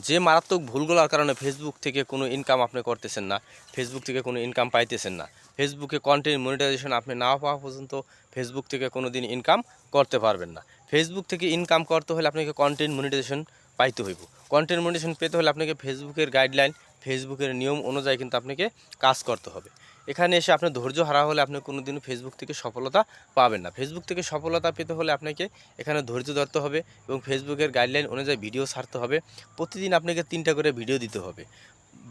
যে মারাত্মক ভুলগুলোর কারণে ফেসবুক থেকে কোনো ইনকাম আপনি করতেছেন না, ফেসবুক থেকে কোনো ইনকাম পাইতেছেন না, ফেসবুকে কন্টেন্ট মনিটাইজেশন আপনি না পাওয়া পর্যন্ত ফেসবুক থেকে কোনো দিন ইনকাম করতে পারবেন না। ফেসবুক থেকে ইনকাম করতে হলে আপনাকে কন্টেন্ট মনিটাইজেশন পাইতে হইব। কন্টেন্ট মনিটাইজেশন পেতে হলে আপনাকে ফেসবুকের গাইডলাইন, ফেসবুকের নিয়ম অনুযায়ী কিন্তু আপনাকে কাজ করতে হবে। এখানে এসে আপনার ধৈর্য হারা হলে আপনি কোনো দিনও ফেসবুক থেকে সফলতা পাবেন না। ফেসবুক থেকে সফলতা পেতে হলে আপনাকে এখানে ধৈর্য ধরতে হবে এবং ফেসবুকের গাইডলাইন অনুযায়ী ভিডিও ছাড়তে হবে। প্রতিদিন আপনাকে 3টা করে ভিডিও দিতে হবে,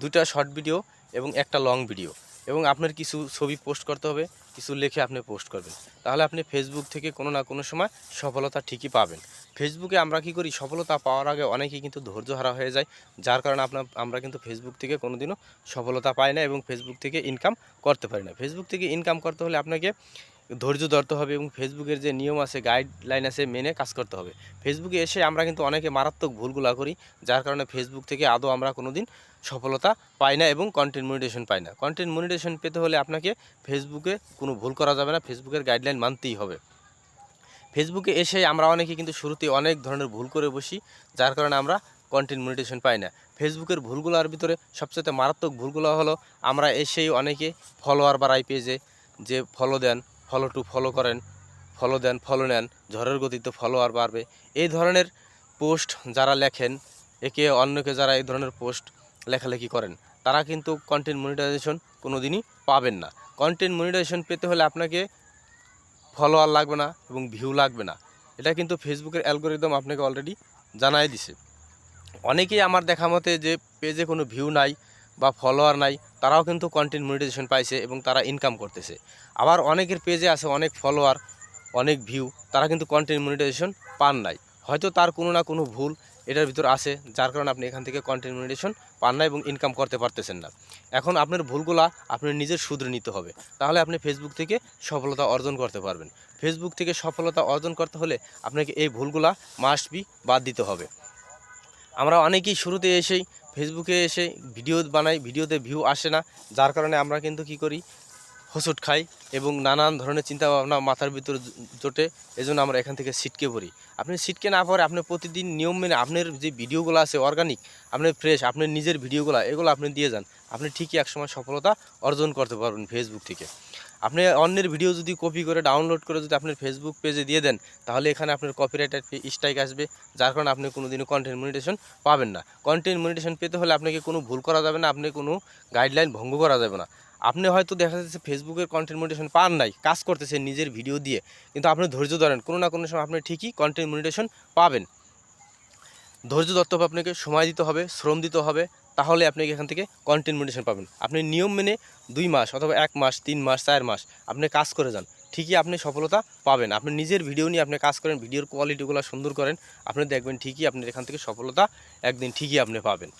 2টা শর্ট ভিডিও এবং একটা লং ভিডিও, এবং আপনার কিছু ছবি পোস্ট করতে হবে, কিছু লিখে আপনি পোস্ট করবেন। তাহলে আপনি ফেসবুক থেকে কোনো না কোনো সময় সফলতা ঠিকই পাবেন। ফেসবুকে আমরা কি করি, সফলতা পাওয়ার আগে অনেকেই কিন্তু ধৈর্য হারা হয়ে যায়, যার কারণে আমরা কিন্তু ফেসবুক থেকে কোনোদিনও সফলতা পাই না এবং ফেসবুক থেকে ইনকাম করতে পারি না। ফেসবুক থেকে ইনকাম করতে হলে আপনাকে ধৈর্য ধরতে হবে এবং ফেসবুকের যে নিয়ম আছে, গাইডলাইন আছে, মেনে কাজ করতে হবে। ফেসবুকে এসে আমরা কিন্তু অনেকে মারাত্মক ভুলগুলো করি, যার কারণে ফেসবুক থেকে আদৌ আমরা কোনো দিন সফলতা পাই না এবং কন্টেন্ট মনিটাইজেশন পাই না। কন্টেন্ট মনিটাইজেশন পেতে হলে আপনাকে ফেসবুকে কোনো ভুল করা যাবে না, ফেসবুকের গাইডলাইন মানতেই হবে। ফেসবুকে এসে আমরা অনেকে কিন্তু শুরুতে অনেক ধরনের ভুল করে বসি, যার কারণে আমরা কন্টেন্ট মনিটাইজেশন পাই না। ফেসবুকের ভুলগুলোর ভিতরে সবচেয়ে মারাত্মক ভুলগুলো হলো আমরা এসেই অনেকে ফলোয়ার বাড়াই পেজে, যে ফলো দেন, ফলো টু ফলো করেন, ফলো দেন, ফলো নেন, ঝড়ের গতিতে ফলোয়ার বাড়বে, এই ধরনের পোস্ট যারা লেখেন, একে অন্যকে যারা এই ধরনের পোস্ট লেখালেখি করেন, তারা কিন্তু কন্টেন্ট মনিটাইজেশন কোনো দিনই পাবেন না। কন্টেন্ট মনিটাইজেশন পেতে হলে আপনাকে ফলোয়ার লাগবে না এবং ভিউ লাগবে না। এটা কিন্তু ফেসবুকের অ্যালগোরিদম আপনাকে অলরেডি জানাই দিছে। অনেকেই আমার দেখা মতে যে পেজে কোনো ভিউ নাই বা ফলোয়ার নাই, তারাও কিন্তু কন্টেন্ট মনিটাইজেশন পাইছে এবং তারা ইনকাম করতেছে। আবার অনেকের পেজে আছে অনেক ফলোয়ার, অনেক ভিউ, তারা কিন্তু কন্টেন্ট মনিটাইজেশন পান নাই। হয়তো তার কোনো না কোনো ভুল এটার ভিতর আছে, যার কারণে আপনি এখান থেকে কন্টেন্ট মনিটাইজেশন পান না এবং ইনকাম করতে পারতেছেন না। এখন আপনার ভুলগুলা আপনি নিজের শুধরে নিতে হবে, তাহলে আপনি ফেসবুক থেকে সফলতা অর্জন করতে পারবেন। ফেসবুক থেকে সফলতা অর্জন করতে হলে আপনাকে এই ভুলগুলা মাস্ট বি বাদ দিতে হবে। আমরা অনেকেই শুরুতে এসেই ফেসবুকে এসে ভিডিও বানাই, ভিডিওতে ভিউ আসে না, যার কারণে আমরা কিন্তু কি করি, হোঁচট খাই এবং নানান ধরনের চিন্তাভাবনা মাথার ভিতর জোটে, এজন্য আমরা এখান থেকে ছিটকে পড়ি। আপনি ছিটকে না পড়ে আপনি প্রতিদিন নিয়ম মেনে আপনার যে ভিডিওগুলো আছে অর্গানিক, আপনার ফ্রেশ, আপনার নিজের ভিডিওগুলো, এগুলো আপনি দিয়ে যান, আপনি ঠিকই একসময় সফলতা অর্জন করতে পারবেন ফেসবুক থেকে। আপনি অন্যের ভিডিও যদি কপি করে ডাউনলোড করে যদি আপনার ফেসবুক পেজে দিয়ে দেন, তাহলে এখানে আপনার কপিরাইট স্ট্রাইক আসবে, যার কারণে আপনি কোনোদিনও কন্টেন্ট মনিটাইজেশন পাবেন না। কন্টেন্ট মনিটাইজেশন পেতে হলে আপনাকে কোনো ভুল করা যাবে না, আপনি কোনো গাইডলাইন ভঙ্গ করা যাবে না। আপনি হয়তো দেখা যাচ্ছে ফেসবুকের কন্টেন্ট মনিটাইজেশন পান নাই, কাজ করতেছেন নিজের ভিডিও দিয়ে, কিন্তু আপনি ধৈর্য ধরেন, কোনো না কোনো সময় আপনি ঠিকই কন্টেন্ট মনিটাইজেশন পাবেন। ধৈর্য ধরতে হবে, আপনাকে সময় দিতে হবে, শ্রম দিতে হবে, তাহলে আপনি এখান থেকে কন্টেন্ট মনিটাইজেশন পাবেন। আপনি নিয়ম মেনে 2 মাস অথবা 1 মাস, 3 মাস, 4 মাস আপনি কাজ করে যান, ঠিকই আপনি সফলতা পাবেন। আপনি নিজের ভিডিও নিয়ে আপনি কাজ করেন, ভিডিওর কোয়ালিটিগুলো সুন্দর করেন, আপনি দেখবেন ঠিকই আপনি এখান থেকে সফলতা একদিন ঠিকই আপনি পাবেন।